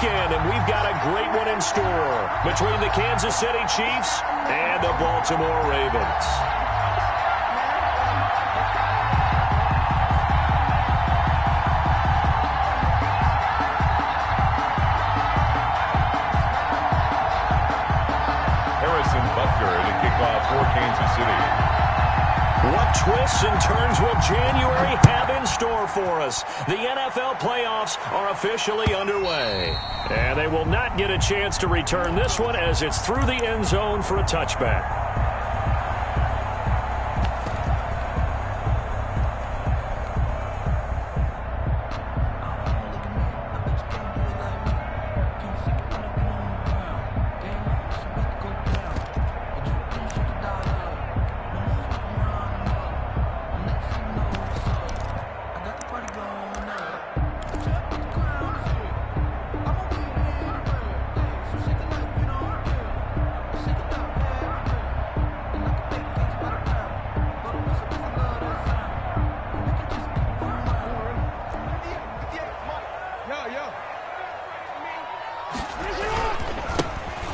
weekend, and we've got a great one in store between the Kansas City Chiefs and the Baltimore Ravens. To kick off for Kansas City. What twists and turns will January have in store for us? The NFL playoffs are officially underway. And they will not get a chance to return this one as it's through the end zone for a touchback.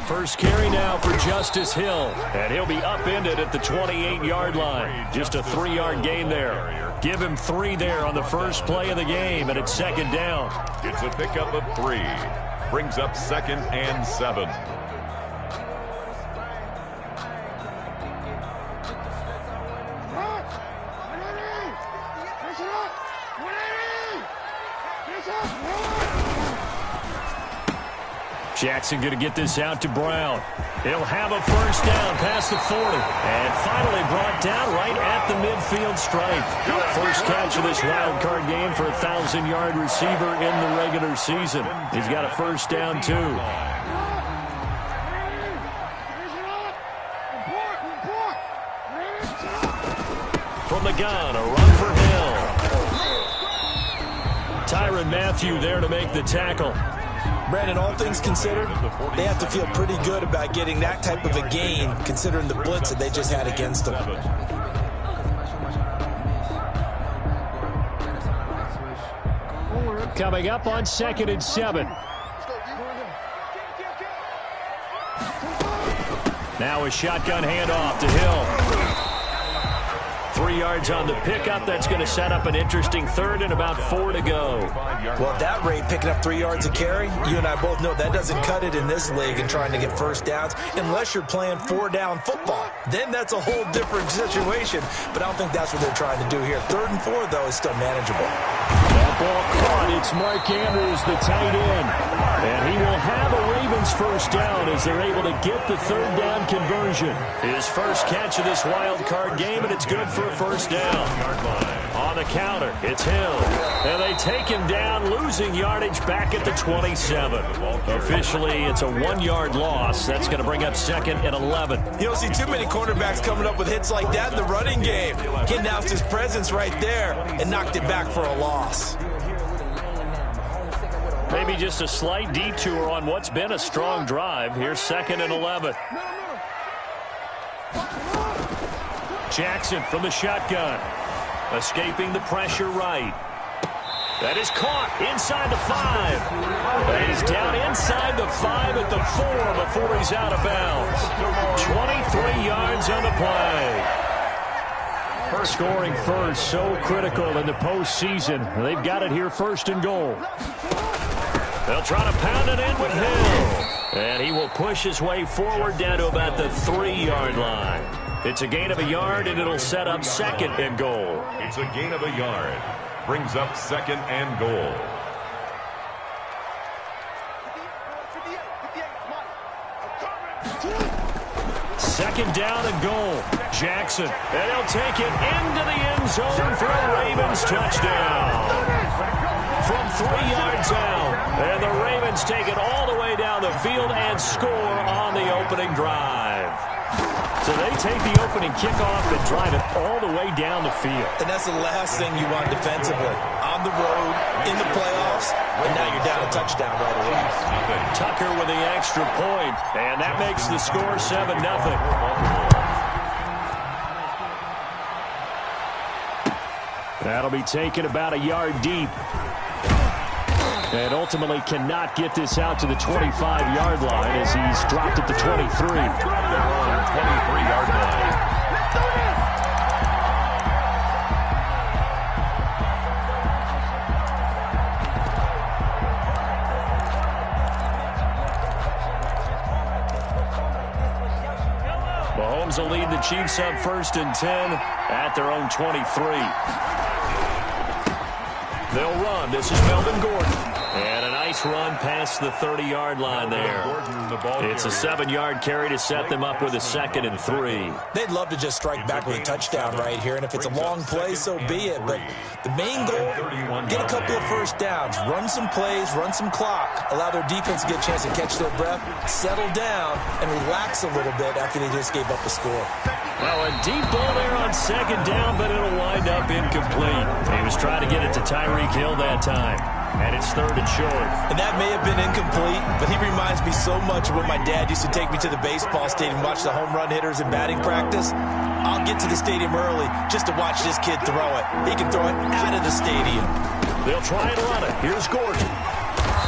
First carry now for Justice Hill, and he'll be upended at the 28-yard line. Just a 3-yard gain there. Give him 3 there on the first play of the game, and it's second down. It's a pickup of 3. Brings up 2nd and 7. Jackson going to get this out to Brown. He'll have a first down past the 40. And finally brought down right at the midfield stripe. First catch of this wild card game for a 1,000-yard receiver in the regular season. He's got a first down, too. From the gun, a run for Hill. Tyrann Mathieu there to make the tackle. Brandon, all things considered, they have to feel pretty good about getting that type of a gain, considering the blitz that they just had against them. Coming up on 2nd and 7. Now a shotgun handoff to Hill. 3 yards on the pickup. That's going to set up an interesting third and about 4 to go. Well, at that rate, picking up 3 yards a carry, you and I both know that doesn't cut it in this league and trying to get first downs unless you're playing 4-down football. Then that's a whole different situation, but I don't think that's what they're trying to do here. 3rd and 4, though, is still manageable. That ball caught. It's Mark Andrews, the tight end. And he will have a Ravens first down as they're able to get the 3rd down conversion. His first catch of this wild card game, and it's good for a first down. On the counter, it's Hill. And they take him down, losing yardage back at the 27. Officially, it's a 1-yard loss. That's going to bring up 2nd and 11. You don't see too many cornerbacks coming up with hits like that in the running game. He announced his presence right there and knocked it back for a loss. Maybe just a slight detour on what's been a strong drive. Here's 2nd and 11. Jackson from the shotgun. Escaping the pressure right. That is caught inside the 5. That is down inside the 5 at the 4 before he's out of bounds. 23 yards on the play. Scoring first, so critical in the postseason. They've got it here 1st and goal. They'll try to pound it in with Hill. And he will push his way forward down to about the 3-yard line. It's a gain of a yard, and it'll set up 2nd and goal. It's a gain of a yard. Brings up 2nd and goal. Second down and goal. Jackson. And he'll take it into the end zone for a Ravens touchdown. From 3 yards out. And the Ravens take it all the way down the field and score on the opening drive. So they take the opening kickoff and drive it all the way down the field. And that's the last thing you want defensively. On the road, in the playoffs, and now you're down a touchdown right away. Tucker with the extra point, and that makes the score 7-0. That'll be taken about a yard deep. And ultimately cannot get this out to the 25-yard line as he's dropped at the 23. They're on 23-yard line. Mahomes will lead the Chiefs up 1st and 10 at their own 23. They'll run. This is Melvin Gordon. And a nice run past the 30-yard line there. It's a 7-yard carry to set them up with a 2nd and 3. They'd love to just strike back with a touchdown right here, and if it's a long play, so be it. But the main goal, get a couple of first downs, run some plays, run some clock, allow their defense to get a chance to catch their breath, settle down, and relax a little bit after they just gave up the score. Well, a deep ball there on 2nd down, but it'll wind up incomplete. He was trying to get it to Tyreek Hill that time. And it's 3rd and short. And that may have been incomplete, but he reminds me so much of when my dad used to take me to the baseball stadium and watch the home run hitters in batting practice. I'll get to the stadium early just to watch this kid throw it. He can throw it out of the stadium. They'll try and run it. Here's Gordon.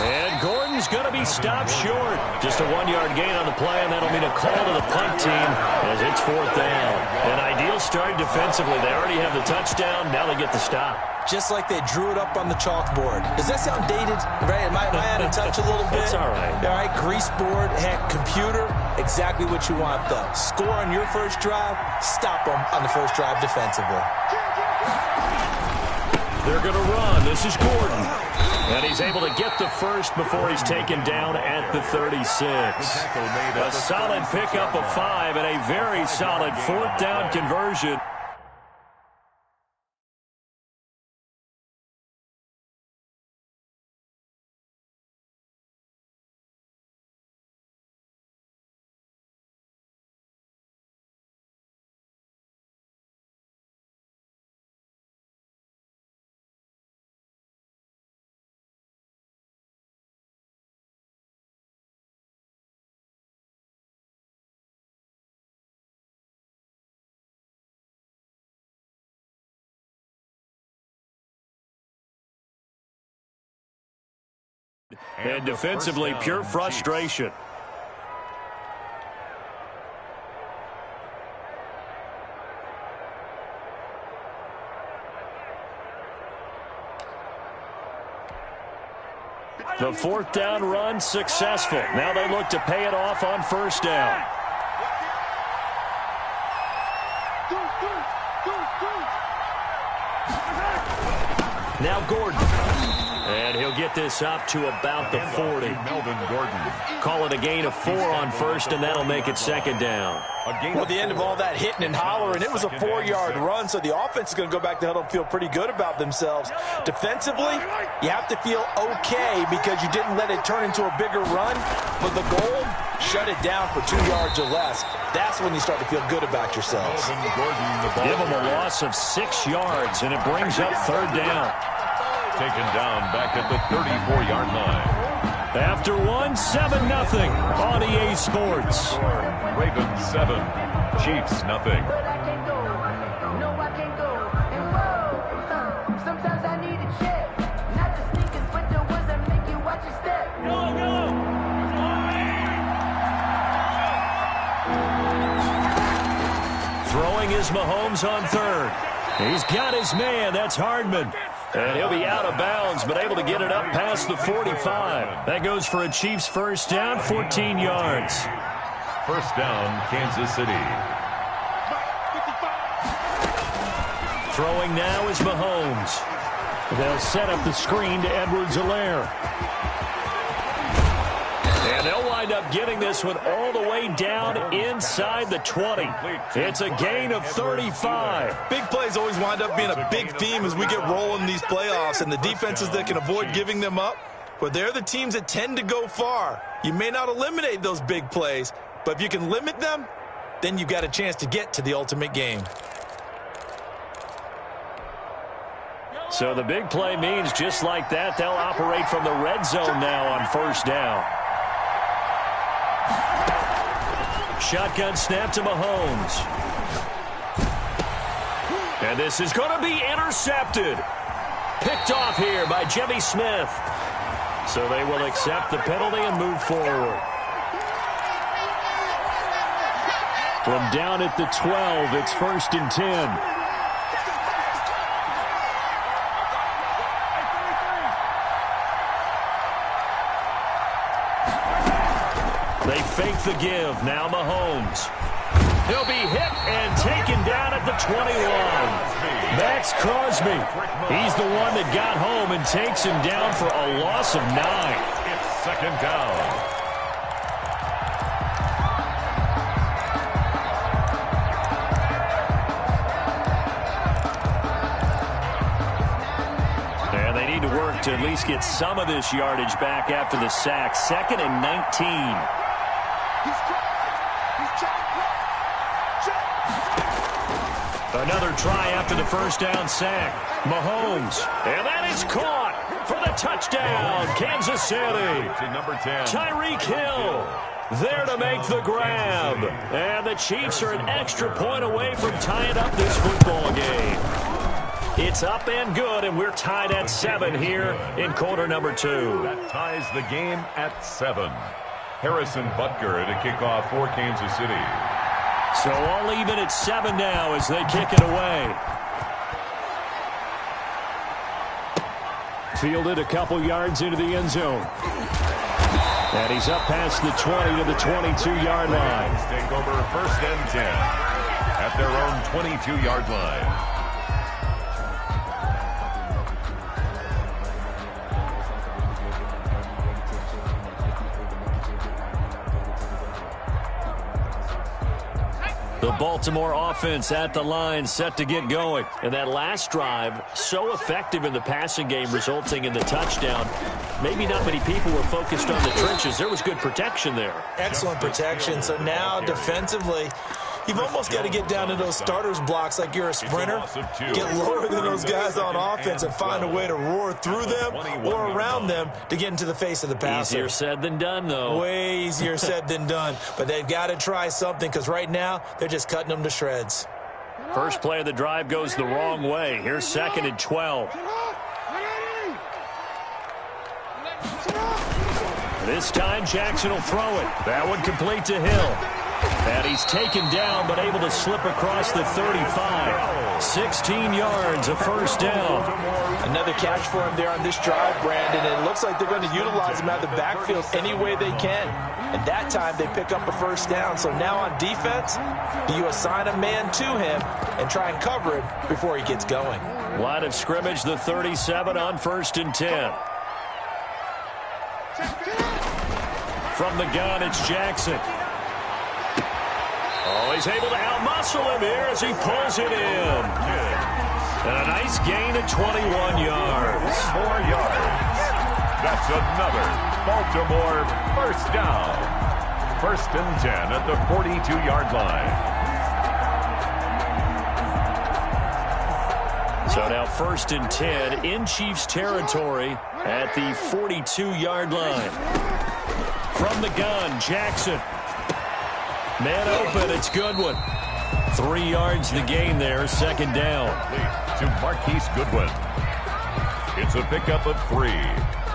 And Gordon's going to be stopped short. Just a 1-yard gain on the play, and that'll mean a call to the punt team as it's 4th down. An ideal start defensively. They already have the touchdown. Now they get the stop. Just like they drew it up on the chalkboard. Does that sound dated? Right? Am I out of touch a little bit? It's all right. All right, grease board, heck, computer, exactly what you want, though. Score on your first drive, stop them on the first drive defensively. They're going to run. This is Gordon. And he's able to get the first before he's taken down at the 36. A solid pickup of 5 and a very solid 4th down conversion. And defensively, pure frustration. The 4th down run successful. Now they look to pay it off on 1st down. Now Gordon. And he'll get this up to about the 40. Melvin Gordon. Call it a gain of 4 on 1st, and that'll make it 2nd down. Well, at the end of all that hitting and hollering, it was a 4-yard run, so the offense is going to go back to huddle and feel pretty good about themselves. Defensively, you have to feel okay because you didn't let it turn into a bigger run, but the goal, shut it down for 2 yards or less. That's when you start to feel good about yourselves. Melvin Gordon, the ball. Give them a loss of 6 yards, and it brings up 3rd down. Taken down back at the 34-yard line. After 1, 7-0 on EA Sports. Ravens 7, Chiefs nothing. Throwing is Mahomes on 3rd. He's got his man. That's Hardman. And he'll be out of bounds, but able to get it up past the 45. That goes for a Chiefs 1st down, 14 yards. 1st down, Kansas City. Throwing now is Mahomes. They'll set up the screen to Edwards-Helaire. And they'll wind up getting this one all the way down inside the 20. It's a gain of 35. Big plays always wind up being a big theme as we get rolling these playoffs, and the defenses that can avoid giving them up, well, they're the teams that tend to go far. You may not eliminate those big plays, but if you can limit them, then you've got a chance to get to the ultimate game. So the big play means just like that, they'll operate from the red zone now on 1st down. Shotgun snap to Mahomes. And this is going to be intercepted. Picked off here by Jimmy Smith. So they will accept the penalty and move forward. From down at the 12, it's 1st and 10. They fake the give. Now Mahomes. He'll be hit and taken down at the 21. Max Crosby. He's the one that got home and takes him down for a loss of 9. It's 2nd down. And they need to work to at least get some of this yardage back after the sack. 2nd and 19. Another try after the 1st down sack. Mahomes. And that is caught for the touchdown. Kansas City. To number 10. Tyreek Hill there to make the grab. And the Chiefs are an extra point away from tying up this football game. It's up and good, and we're tied at 7 here in quarter number 2. That ties the game at 7. Harrison Butker to kick off for Kansas City. So all even at 7 now as they kick it away. Fielded a couple yards into the end zone. And he's up past the 20 to the 22-yard line. Take over 1st and 10 at their own 22-yard line. The Baltimore offense at the line, set to get going. And that last drive, so effective in the passing game, resulting in the touchdown. Maybe not many people were focused on the trenches. There was good protection there. Excellent protection. So now defensively, you've almost got to get down to those starters blocks like you're a sprinter. Get lower than those guys on offense and find a way to roar through them or around them to get into the face of the passer. Easier said than done, though. Way easier said than done. But they've got to try something because right now they're just cutting them to shreds. First play of the drive goes the wrong way. Here's 2nd and 12. This time Jackson will throw it. That one complete to Hill. And he's taken down, but able to slip across the 35. 16 yards, a 1st down. Another catch for him there on this drive, Brandon. And it looks like they're going to utilize him out of the backfield any way they can. And that time they pick up a 1st down. So now on defense, do you assign a man to him and try and cover it before he gets going? Line of scrimmage, the 37 on 1st and 10. From the gun, it's Jackson. Oh, he's able to outmuscle him here as he pulls it in. And a nice gain of 21 yards. 4 yards. That's another Baltimore 1st down. 1st and 10 at the 42-yard line. So now 1st and 10 in Chiefs territory at the 42-yard line. From the gun, Jackson. Man open, it's Goodwin. 3 yards the gain there, 2nd down. To Marquise Goodwin. It's a pickup of 3.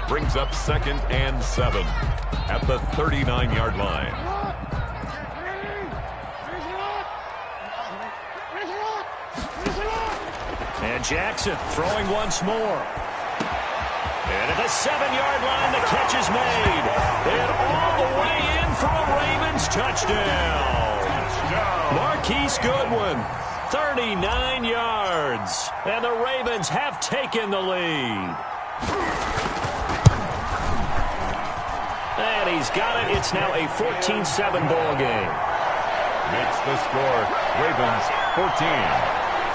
Brings up 2nd and 7 at the 39-yard line. And Jackson throwing once more. And at the 7-yard line, the catch is made. And all the way in for a Ravens touchdown. Marquise Goodwin, 39 yards. And the Ravens have taken the lead. And he's got it. It's now a 14-7 ball game. Makes the score. Ravens 14,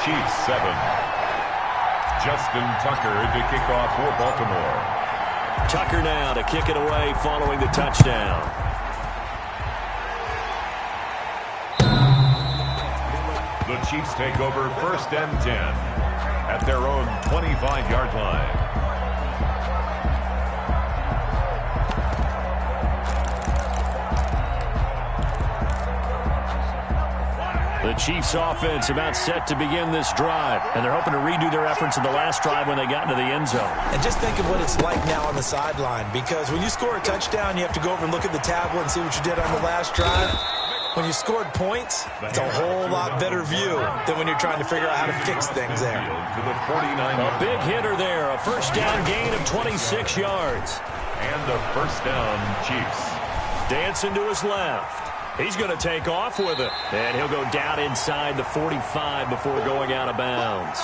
Chiefs 7. Justin Tucker to kick off for Baltimore. Tucker now to kick it away following the touchdown. The Chiefs take over 1st and 10 at their own 25-yard line. The The Chiefs offense about set to begin this drive, and they're hoping to redo their efforts in the last drive when they got into the end zone. And just think of what it's like now on the sideline, because when you score a touchdown, you have to go over and look at the tablet and see what you did on the last drive. When you scored points, it's a whole lot better view than when you're trying to figure out how to fix things there. A big hitter there, a first down gain of 26 yards. And a first down, Chiefs. Dancing to his left. He's going to take off with it. And he'll go down inside the 45 before going out of bounds.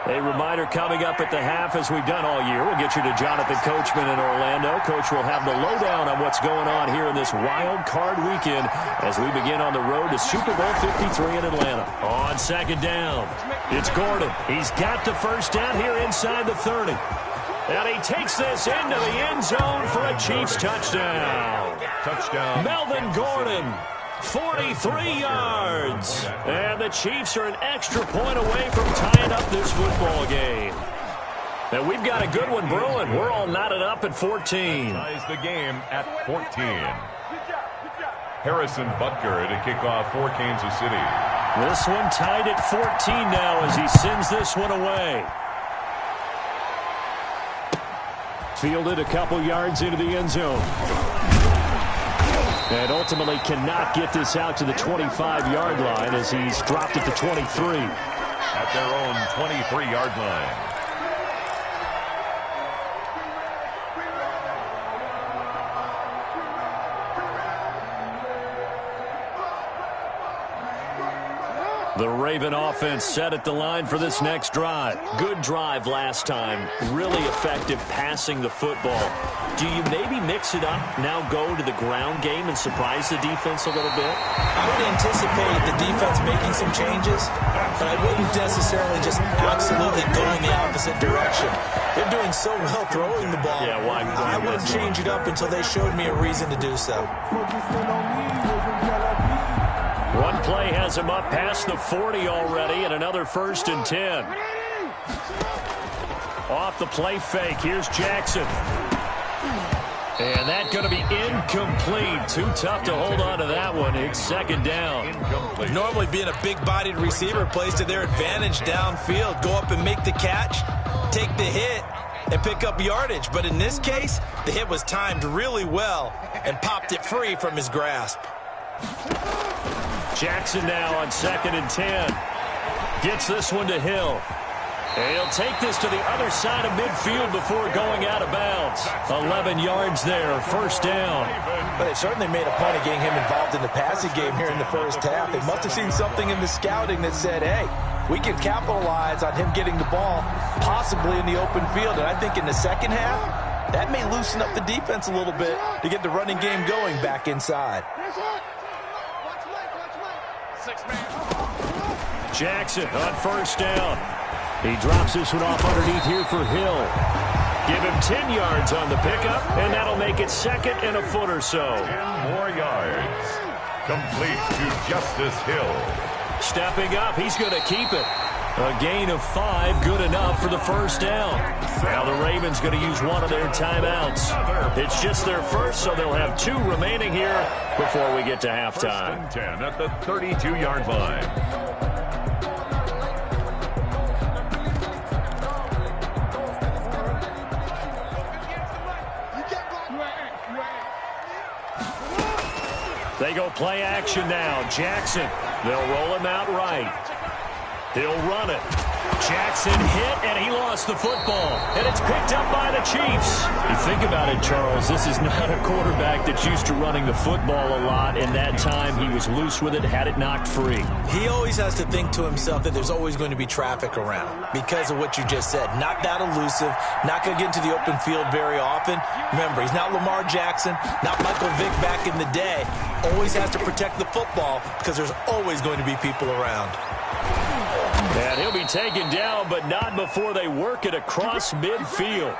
A reminder coming up at the half, as we've done all year. We'll get you to Jonathan Coachman in Orlando. Coach will have the lowdown on what's going on here in this wild card weekend as we begin on the road to Super Bowl 53 in Atlanta. On second down, it's Gordon. He's got the first down here inside the 30. And he takes this into the end zone for a Chiefs touchdown. Touchdown. Melvin Gordon. 43 yards. And the Chiefs are an extra point away from tying up this football game. And we've got a good one brewing. We're all knotted up at 14. Ties the game at 14. Harrison Butker to kick off for Kansas City. This one tied at 14 now as he sends this one away. Fielded a couple yards into the end zone. And ultimately cannot get this out to the 25-yard line as he's dropped at the 23. At their own 23-yard line. The Raven offense set at the line for this next drive. Good drive last time. Really effective passing the football. Do you maybe mix it up, now go to the ground game and surprise the defense a little bit? I would anticipate the defense making some changes, but I wouldn't necessarily just absolutely go in the opposite direction. They're doing so well throwing the ball. Yeah, why I wouldn't change it up until they showed me a reason to do so. One play has him up past the 40 already, and another 1st and 10. Off the play fake, here's Jackson. And that's going to be incomplete. Too tough to hold on to that one. It's second down. Incomplete. Normally being a big-bodied receiver plays to their advantage downfield. Go up and make the catch, take the hit, and pick up yardage. But in this case, the hit was timed really well and popped it free from his grasp. Jackson now on 2nd and 10. Gets this one to Hill. And he'll take this to the other side of midfield before going out of bounds. 11 yards there, first down. But they certainly made a point of getting him involved in the passing game here in the first half. They must have seen something in the scouting that said, hey, we can capitalize on him getting the ball, possibly in the open field. And I think in the second half, that may loosen up the defense a little bit to get the running game going back inside. Jackson on first down. He drops this one off underneath here for Hill. Give him 10 yards on the pickup, and that'll make it 2nd and a foot or so. 10 more yards. Complete to Justice Hill. Stepping up, he's going to keep it. A gain of 5, good enough for the first down. Now the Ravens going to use one of their timeouts. It's just their first, so they'll have 2 remaining here before we get to halftime. 1st and 10 at the 32-yard line. They go play action now. Jackson, they'll roll him out right. He'll run it. Jackson hit, and he lost the football. And it's picked up by the Chiefs. You think about it, Charles, this is not a quarterback that's used to running the football a lot, and that time he was loose with it, had it knocked free. He always has to think to himself that there's always going to be traffic around because of what you just said. Not that elusive, not going to get into the open field very often. Remember, he's not Lamar Jackson, not Michael Vick back in the day. Always has to protect the football because there's always going to be people around. And he'll be taken down, but not before they work it across midfield.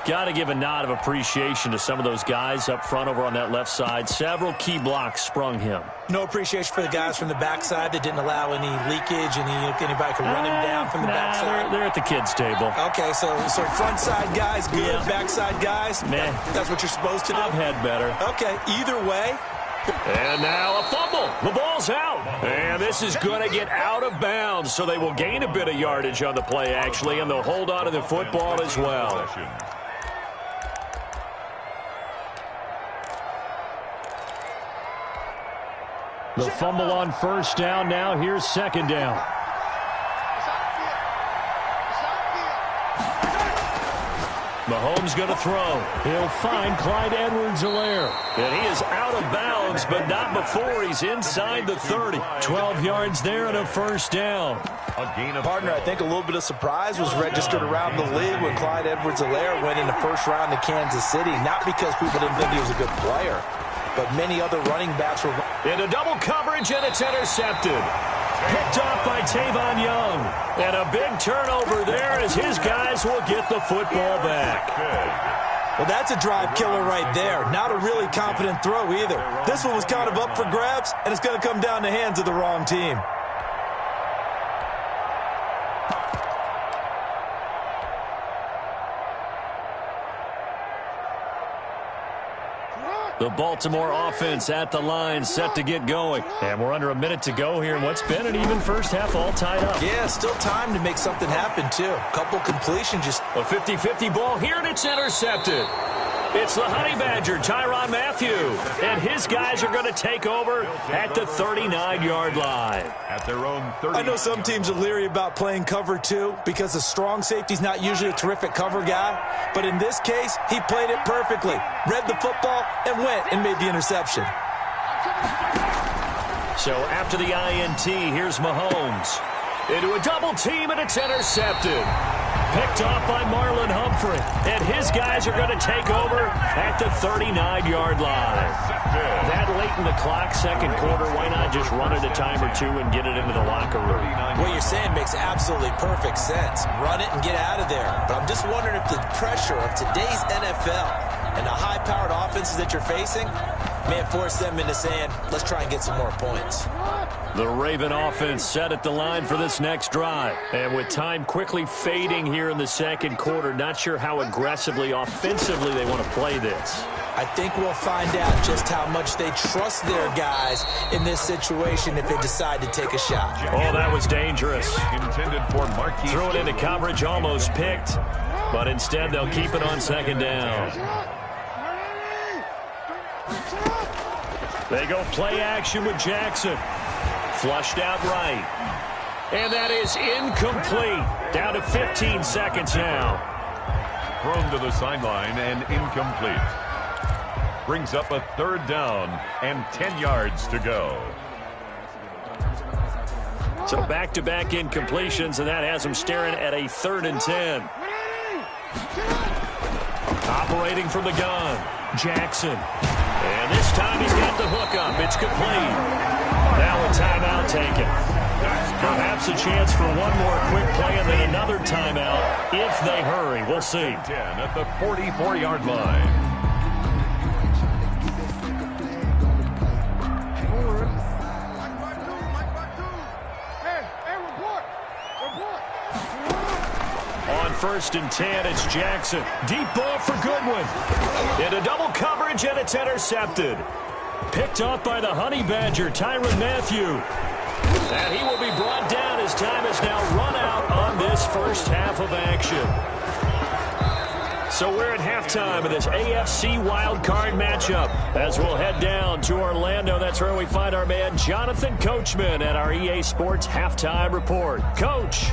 Got to give a nod of appreciation to some of those guys up front over on that left side. Several key blocks sprung him. No appreciation for the guys from the backside that didn't allow any leakage, and anybody could run him down from the backside. They're at the kids' table. Okay, so front side guys good, Yeah. backside guys, Man, that's what you're supposed to do? I've had better. Okay, either way. And now a fumble. The ball's out. And this is going to get out of bounds, so they will gain a bit of yardage on the play, actually, and they'll hold on to the football as well. The fumble on first down. Now here's second down. Mahomes going to throw. He'll find Clyde Edwards-Helaire. And he is out of bounds, but not before he's inside the 30. 12 yards there and a first down. Partner, I think a little bit of surprise was registered around the league when Clyde Edwards-Helaire went in the first round to Kansas City. Not because people didn't think he was a good player, but many other running backs were... Into double coverage, and it's intercepted. Picked off by Tavon Young. And a big turnover there as his guys will get the football back. Well, that's a drive killer right there. Not a really confident throw either. This one was kind of up for grabs, and it's going to come down the hands of the wrong team. The Baltimore offense at the line, set to get going. And we're under a minute to go here in what's been an even first half, all tied up. Yeah, still time to make something happen, too. Couple completions. Just a 50-50 ball here, and it's intercepted. It's the Honey Badger, Tyrann Mathieu. And his guys are going to take over at the 39-yard line. At their own 30. I know some teams are leery about playing cover 2 because a strong safety's not usually a terrific cover guy. But in this case, he played it perfectly. Read the football and went and made the interception. So after the INT, here's Mahomes. Into a double team, and it's intercepted. Picked off by Marlon Humphrey. And his guys are going to take over at the 39-yard line. That late in the clock, second quarter, why not just run it a time or two and get it into the locker room? What you're saying makes absolutely perfect sense. Run it and get out of there. But I'm just wondering if the pressure of today's NFL and the high-powered offenses that you're facing may force them into saying, let's try and get some more points. The Raven offense set at the line for this next drive. And with time quickly fading here in the second quarter, not sure how aggressively, offensively they want to play this. I think we'll find out just how much they trust their guys in this situation if they decide to take a shot. Oh, that was dangerous. Intended for Marquise. Threw it into coverage, almost picked. But instead, they'll keep it on second down. They go play action with Jackson. Flushed out right. And that is incomplete. Down to 15 seconds now. Thrown to the sideline and incomplete. Brings up a third down and 10 yards to go. So back-to-back incompletions, and that has them staring at a 3rd and 10. Operating from the gun, Jackson. And this time he's got the hook up. It's complete. Now a timeout taken. Perhaps a chance for one more quick play and then another timeout if they hurry. We'll see. 10 at the 44-yard line. On 1st and 10, it's Jackson. Deep ball for Goodwin. Into double coverage, and it's intercepted. Picked off by the Honey Badger, Tyrann Mathieu. And he will be brought down as time has now run out on this first half of action. So we're at halftime of this AFC wildcard matchup as we'll head down to Orlando. That's where we find our man Jonathan Coachman at our EA Sports Halftime Report. Coach.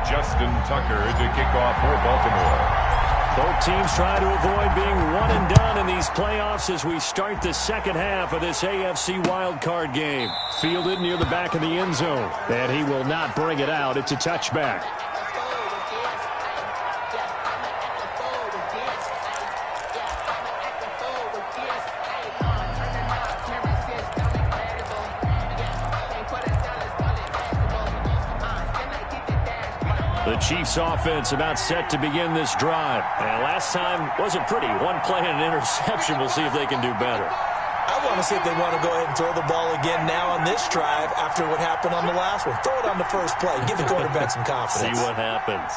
Justin Tucker to kick off for Baltimore. Both teams try to avoid being one and done in these playoffs as we start the second half of this AFC wildcard game. Fielded near the back of the end zone, and he will not bring it out. It's a touchback. The Chiefs offense about set to begin this drive. And last time wasn't pretty. One play and an interception. We'll see if they can do better. I want to see if they want to go ahead and throw the ball again now on this drive after what happened on the last one. Throw it on the first play. Give the quarterback some confidence. See what happens.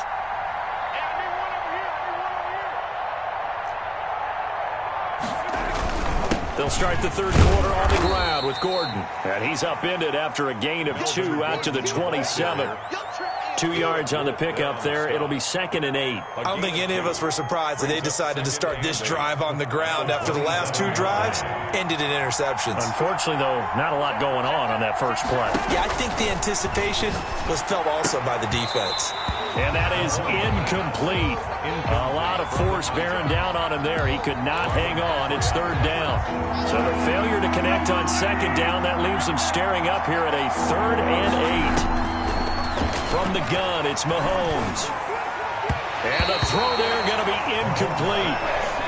They'll start the third quarter on the ground with Gordon. And he's upended after a gain of 2 out to the 27. 2 yards on the pickup there. It'll be 2nd and 8. I don't think any of us were surprised that they decided to start this drive on the ground after the last 2 drives ended in interceptions. Unfortunately, though, not a lot going on that first play. Yeah, I think the anticipation was felt also by the defense. And that is incomplete. A lot of force bearing down on him there. He could not hang on. It's 3rd down. So the failure to connect on 2nd down, that leaves him staring up here at a 3rd and 8. From the gun, it's Mahomes. And the throw there going to be incomplete.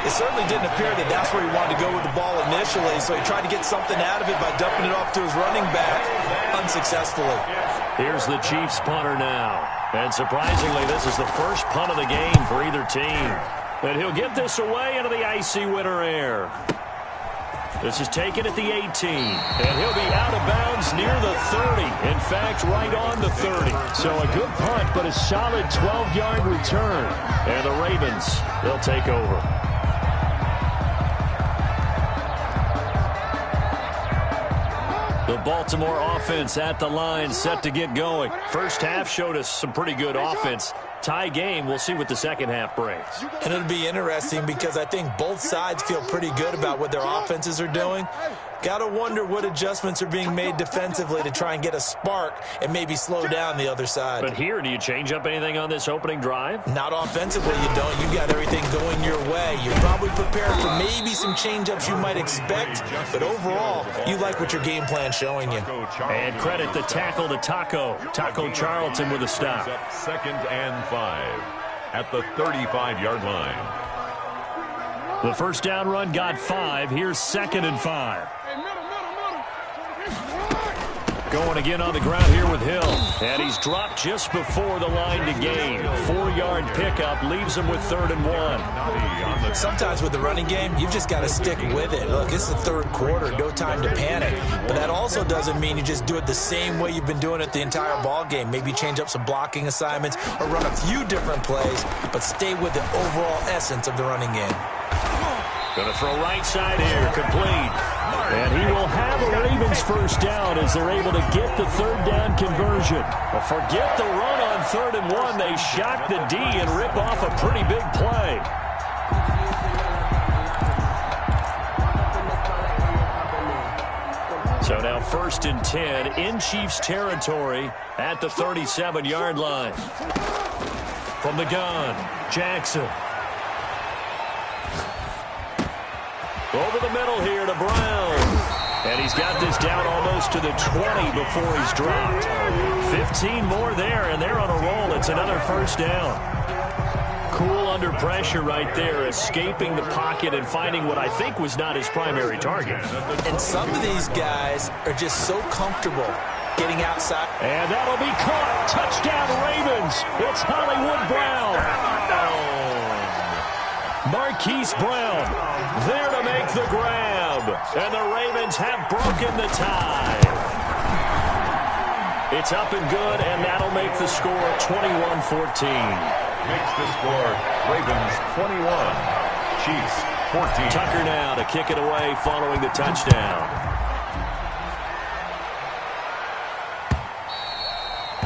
It certainly didn't appear that that's where he wanted to go with the ball initially, so he tried to get something out of it by dumping it off to his running back unsuccessfully. Here's the Chiefs punter now. And surprisingly, this is the first punt of the game for either team. And he'll get this away into the icy winter air. This is taken at the 18, and he'll be out of bounds near the 30. In fact, right on the 30. So a good punt, but a solid 12-yard return. And the Ravens, they'll take over. The Baltimore offense at the line, set to get going. First half showed us some pretty good offense. Tie game, we'll see what the second half brings. And it'll be interesting because I think both sides feel pretty good about what their offenses are doing. Got to wonder what adjustments are being made defensively to try and get a spark and maybe slow down the other side. But here, do you change up anything on this opening drive? Not offensively, you don't. You got everything going your way. You're probably prepared for maybe some change-ups you might expect, but overall, you like what your game plan's showing you. And credit the tackle to Taco Charlton with a stop. 2nd and 5 at the 35-yard line. The first down run got 5. Here's 2nd and 5. Going again on the ground here with Hill. And he's dropped just before the line to gain. 4-yard pickup leaves him with 3rd and 1. Sometimes with the running game, you've just got to stick with it. Look, it's the third quarter, no time to panic. But that also doesn't mean you just do it the same way you've been doing it the entire ball game. Maybe change up some blocking assignments or run a few different plays, but stay with the overall essence of the running game. Going to throw right side here, complete. And he will have a Ravens first down as they're able to get the 3rd down conversion. But forget the run on 3rd and 1. They shock the D and rip off a pretty big play. So now 1st and 10 in Chiefs territory at the 37-yard line. From the gun, Jackson. Over the middle here to Brown. And he's got this down almost to the 20 before he's dropped. 15 more there, and they're on a roll. It's another first down. Cool under pressure right there, escaping the pocket and finding what I think was not his primary target. And some of these guys are just so comfortable getting outside. And that'll be caught. Touchdown, Ravens. It's Hollywood Brown. Marquise Brown there to make the grab. And the Ravens have broken the tie. It's up and good, and that'll make the score 21-14. Makes the score Ravens 21, Chiefs 14. Tucker now to kick it away following the touchdown.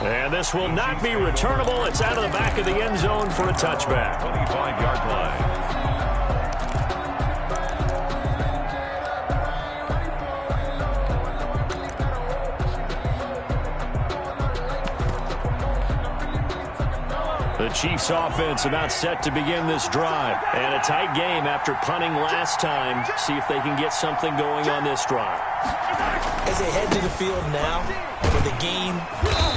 And this will not be returnable. It's out of the back of the end zone for a touchback. 25-yard line. The Chiefs offense about set to begin this drive. And a tight game after punting last time. See if they can get something going on this drive. As they head to the field now, with the game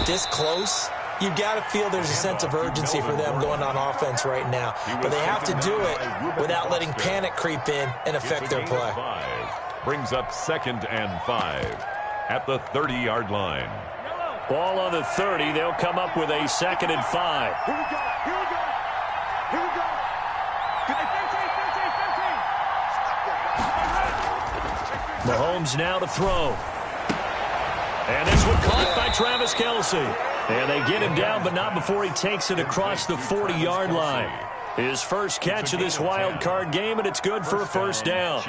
this close, you've got to feel there's a sense of urgency for them going on offense right now. But they have to do it without letting panic creep in and affect their play. Brings up 2nd and 5 at the 30-yard line. Ball on the 30. They'll come up with a 2nd and 5. Here we go. Here we go. Here we go. 15. Mahomes now to throw. And this one caught by Travis Kelce. And they get him down, but not before he takes it across the 40-yard line. His first catch of this wild card game, and it's good for a first down.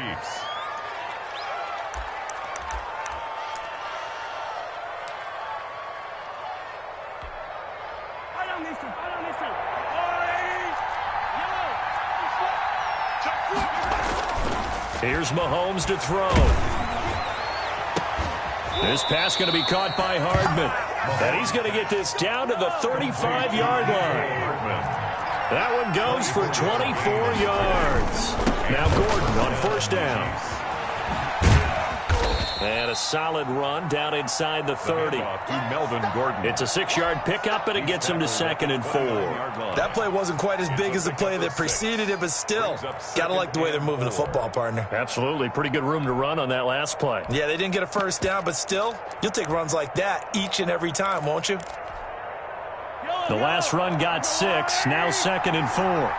Here's Mahomes to throw. This pass going to be caught by Hardman. And he's going to get this down to the 35-yard line. That one goes for 24 yards. Now Gordon on first down. And a solid run down inside the 30. It's a 6-yard pickup, and it gets him to 2nd and 4. That play wasn't quite as big as the play that preceded it, but still, got to like the way they're moving the football, partner. Absolutely. Pretty good room to run on that last play. Yeah, they didn't get a first down, but still, you'll take runs like that each and every time, won't you? The last run got 6, now 2nd and 4.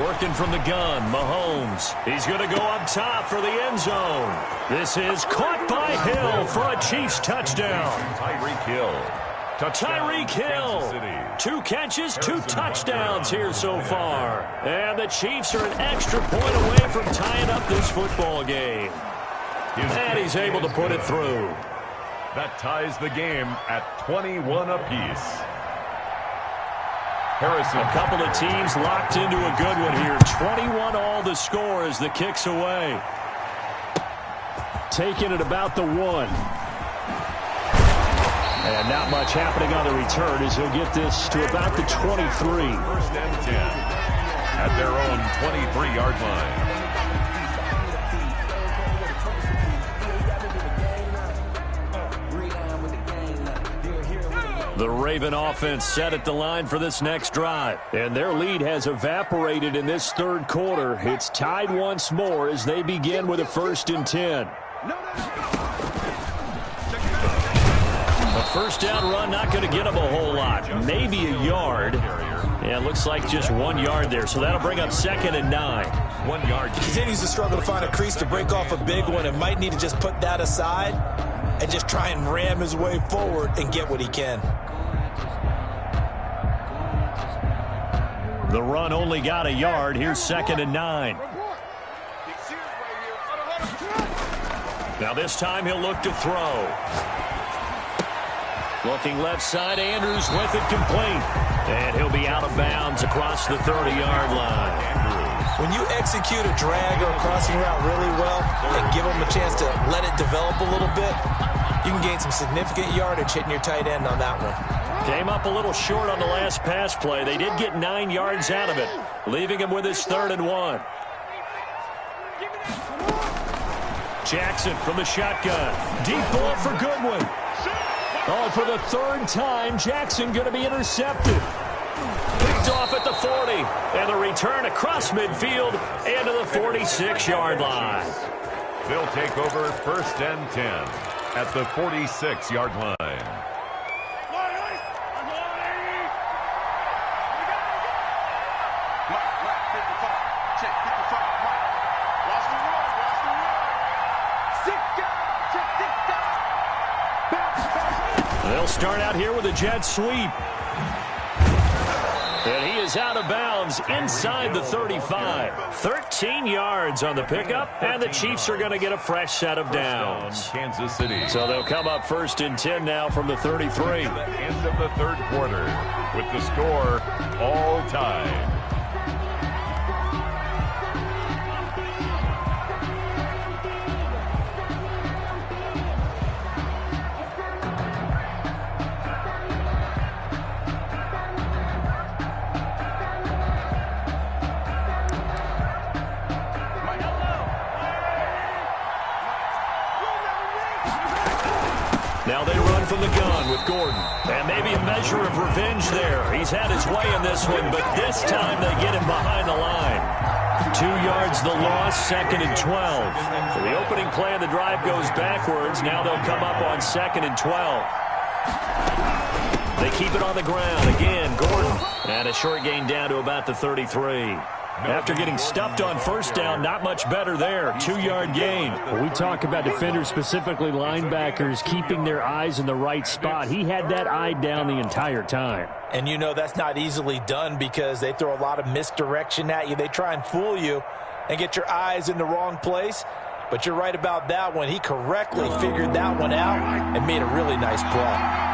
Working from the gun, Mahomes. He's going to go up top for the end zone. This is caught by Hill for a Chiefs touchdown. Tyreek Hill. Tyreek Hill. 2 catches, 2 touchdowns here so far. And the Chiefs are an extra point away from tying up this football game. And he's able to put it through. That ties the game at 21 apiece. Harrison. A couple of teams locked into a good one here. 21 all the score as the kick's away. Taking it about the 1. And not much happening on the return as he'll get this to about the 23. First and 10 at their own 23-yard line. The Raven offense set at the line for this next drive. And their lead has evaporated in this third quarter. It's tied once more as they begin with a 1st and 10. A first down run not going to get them a whole lot. Maybe a yard. Yeah, it looks like just 1 yard there. So that'll bring up 2nd and 9. 1 yard. He continues to struggle to find a crease to break off a big one and might need to just put that aside and just try and ram his way forward and get what he can. The run only got a yard. Here's 2nd and 9. Now this time he'll look to throw. Looking left side, Andrews with it complete. And he'll be out of bounds across the 30-yard line. When you execute a drag or a crossing route really well and give them a chance to let it develop a little bit, you can gain some significant yardage hitting your tight end on that one. Came up a little short on the last pass play. They did get 9 yards out of it, leaving him with his 3rd and 1. Jackson from the shotgun. Deep ball for Goodwin. Oh, for the 3rd time, Jackson going to be intercepted. Picked off at the 40. And the return across midfield into the 46-yard line. They'll take over 1st and 10 at the 46-yard line. They'll start out here with a jet sweep. And he is out of bounds inside the 35. 13 yards on the pickup, and the Chiefs are going to get a fresh set of downs. Kansas City. So they'll come up 1st and 10 now from the 33. End of the 3rd quarter with the score all tied. Now they run from the gun with Gordon. And maybe a measure of revenge there. He's had his way in this one, but this time they get him behind the line. 2 yards the loss, 2nd and 12. So the opening play of the drive goes backwards. Now they'll come up on 2nd and 12. They keep it on the ground. Again, Gordon. And a short gain down to about the 33. After getting stuffed on first down, not much better there. 2-yard gain. Well, we talk about defenders, specifically linebackers, keeping their eyes in the right spot. He had that eye down the entire time. And you know that's not easily done because they throw a lot of misdirection at you. They try and fool you and get your eyes in the wrong place. But you're right about that one. He correctly figured that one out and made a really nice play.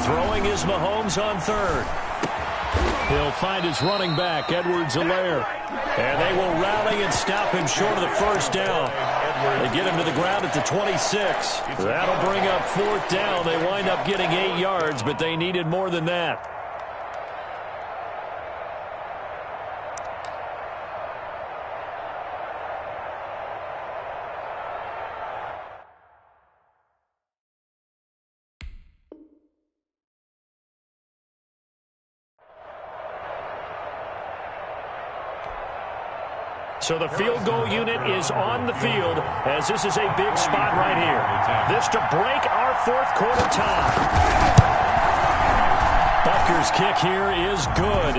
Throwing is Mahomes on third. He'll find his running back, Edwards-Helaire. And they will rally and stop him short of the first down. They get him to the ground at the 26. That'll bring up 4th down. They wind up getting 8 yards, but they needed more than that. So the field goal unit is on the field as this is a big spot right here. This to break our 4th quarter tie. Butker's kick here is good.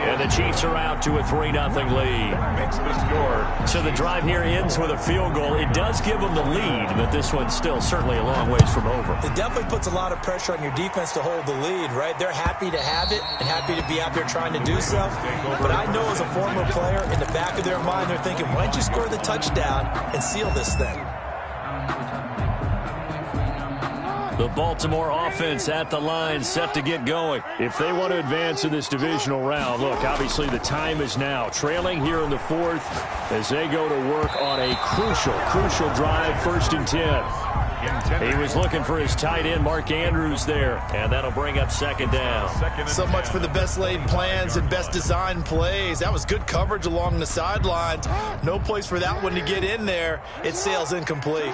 And the Chiefs are out to a 3-0 lead. Makes the score. So the drive here ends with a field goal. It does give them the lead, but this one's still certainly a long ways from over. It definitely puts a lot of pressure on your defense to hold the lead, right? They're happy to have it and happy to be out there trying to do so. But I know as a former player, in the back of their mind, they're thinking, why don't you score the touchdown and seal this thing? The Baltimore offense at the line, set to get going. If they want to advance in this divisional round, look, obviously the time is now. Trailing here in the 4th as they go to work on a crucial drive, 1st and 10. He was looking for his tight end, Mark Andrews, there. And that'll bring up 2nd down. So much for the best laid plans and best designed plays. That was good coverage along the sidelines. No place for that one to get in there. It sails incomplete.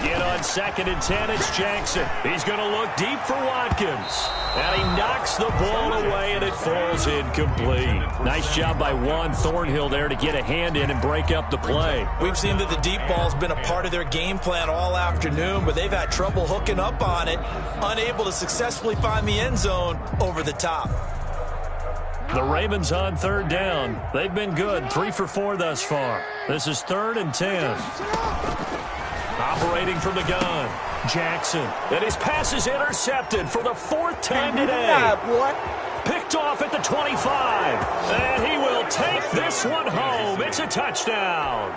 Again on 2nd and 10, it's Jackson. He's going to look deep for Watkins. And he knocks the ball away, and it falls incomplete. Nice job by Juan Thornhill there to get a hand in and break up the play. We've seen that the deep ball's been a part of their game plan all afternoon, but they've had trouble hooking up on it, unable to successfully find the end zone over the top. The Ravens on 3rd down. They've been good, 3 for 4 thus far. This is 3rd and 10. Operating from the gun, Jackson. And his pass is intercepted for the 4th time today. Picked off at the 25. And he will take this one home. It's a touchdown.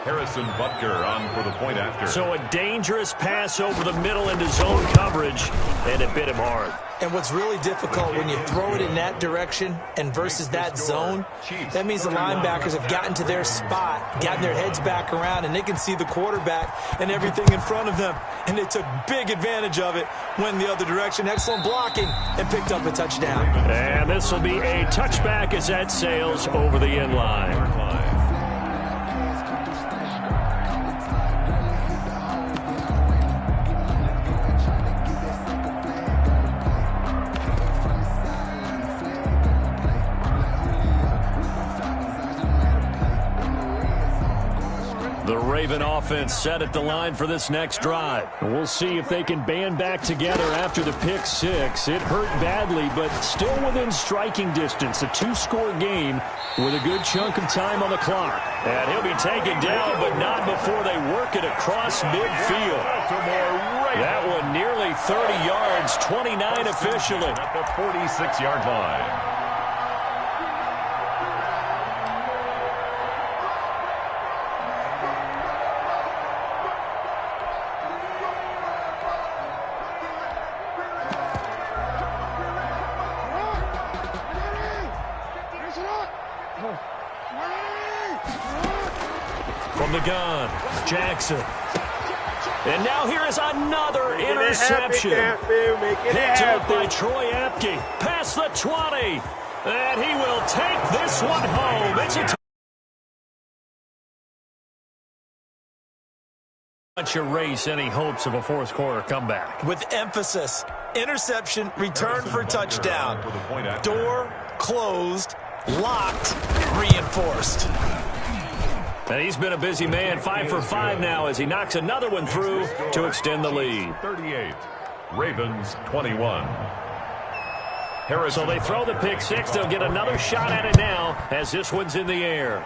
Harrison Butker on for the point after. So a dangerous pass over the middle into zone coverage, and it bit him hard. And what's really difficult when you throw it in that direction and versus that zone, that means the linebackers have gotten to their spot, gotten their heads back around, and they can see the quarterback and everything in front of them. And they took big advantage of it, went the other direction, excellent blocking, and picked up a touchdown. And this will be a touchback as that sails over the end line. The Raven offense set at the line for this next drive. We'll see if they can band back together after the pick 6. It hurt badly, but still within striking distance. A 2-score game with a good chunk of time on the clock. And he'll be taken down, but not before they work it across midfield. That one nearly 30 yards, 29 officially. At the 46-yard line. From the gun, Jackson. And now here is another interception. Picked up by Troy Apke. Past the 20. And he will take this one home. It's a much erase any hopes of a fourth quarter comeback. With emphasis, interception, return for touchdown. Door closed, locked, reinforced. And he's been a busy man, 5 for 5 now as he knocks another one through to extend the lead. 38, Ravens 21. So they throw the pick six. They'll get another shot at it now as this one's in the air.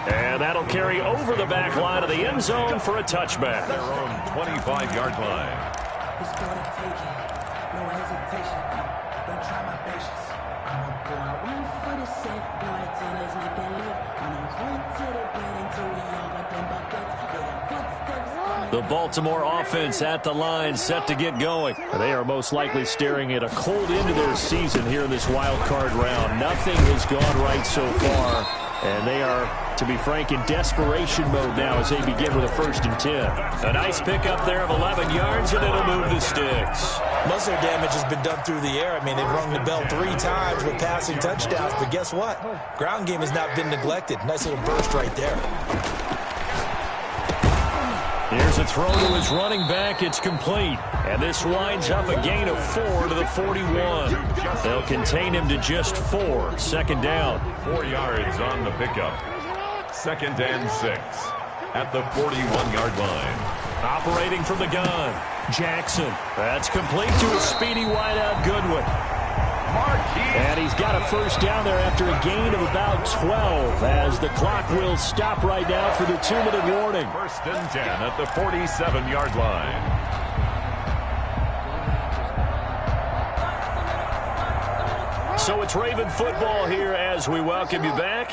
And that'll carry over the back line of the end zone for a touchback. Their own 25-yard line. No hesitation. Don't try my patience. I'm a boy. I run for the safe boy. Tennis make that live. I'm a run to the bed until we all got them buckets. The Baltimore offense at the line, set to get going. They are most likely staring at a cold end to their season here in this wild card round. Nothing has gone right so far, and they are, to be frank, in desperation mode now as they begin with a 1st and 10. A nice pickup there of 11 yards, and it'll move the sticks. Most of their damage has been done through the air. I mean, they've rung the bell 3 times with passing touchdowns, but guess what? Ground game has not been neglected. Nice little burst right there. Here's a throw to his running back. It's complete. And this winds up a gain of 4 to the 41. They'll contain him to just 4. 2nd down. 4 yards on the pickup. 2nd and 6 at the 41-yard line. Operating from the gun, Jackson. That's complete to a speedy wideout Goodwin. And he's got a 1st down there after a gain of about 12 as the clock will stop right now for the 2-minute warning. 1st and 10 at the 47-yard line. So it's Raven football here as we welcome you back.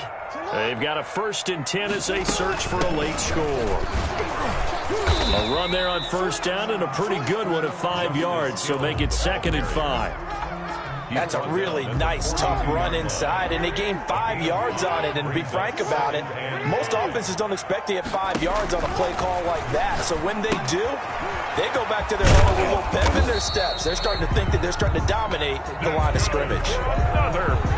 They've got a 1st and 10 as they search for a late score. A run there on 1st down and a pretty good one of 5 yards, so make it 2nd and 5. That's a really nice, tough run inside, and they gained 5 yards on it. And to be frank about it, most offenses don't expect to get 5 yards on a play call like that. So when they do, they go back to their huddle with a little pep in their steps. They're starting to think that they're starting to dominate the line of scrimmage.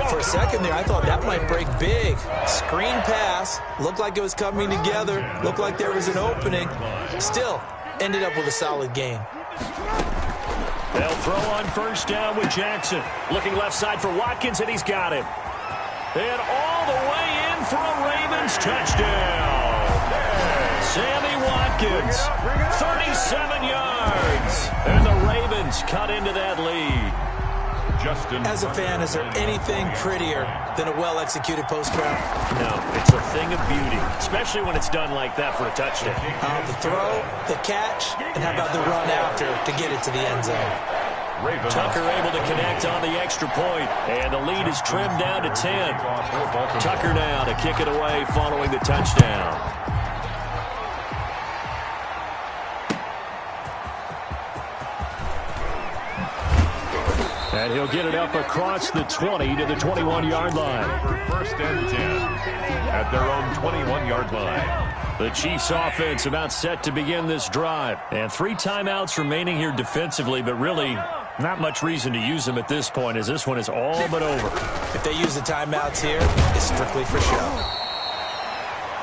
For a second there, I thought that might break big. Screen pass, looked like it was coming together, looked like there was an opening. Still, ended up with a solid gain. They'll throw on 1st down with Jackson. Looking left side for Watkins, and he's got it. And all the way in for a Ravens touchdown. Sammy Watkins, 37 yards. And the Ravens cut into that lead. As a fan, is there anything prettier than a well-executed post-route? No, it's a thing of beauty, especially when it's done like that for a touchdown. The throw, the catch, and how about the run after to get it to the end zone? Tucker able to connect on the extra point, and the lead is trimmed down to 10. Tucker now to kick it away following the touchdown. And he'll get it up across the 20 to the 21-yard line. 1st and 10 at their own 21-yard line. The Chiefs offense about set to begin this drive. And 3 timeouts remaining here defensively, but really not much reason to use them at this point as this one is all but over. If they use the timeouts here, it's strictly for show.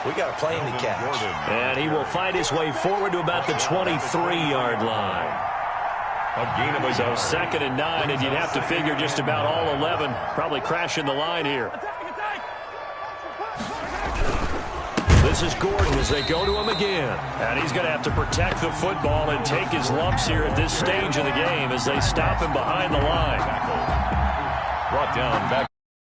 We got a plane to catch. And he will fight his way forward to about the 23-yard line. A gain of a So yard. 2nd and 9, and you'd have to figure just about all 11 probably crashing the line here. This is Gordon as they go to him again. And he's going to have to protect the football and take his lumps here at this stage of the game as they stop him behind the line. Brought down back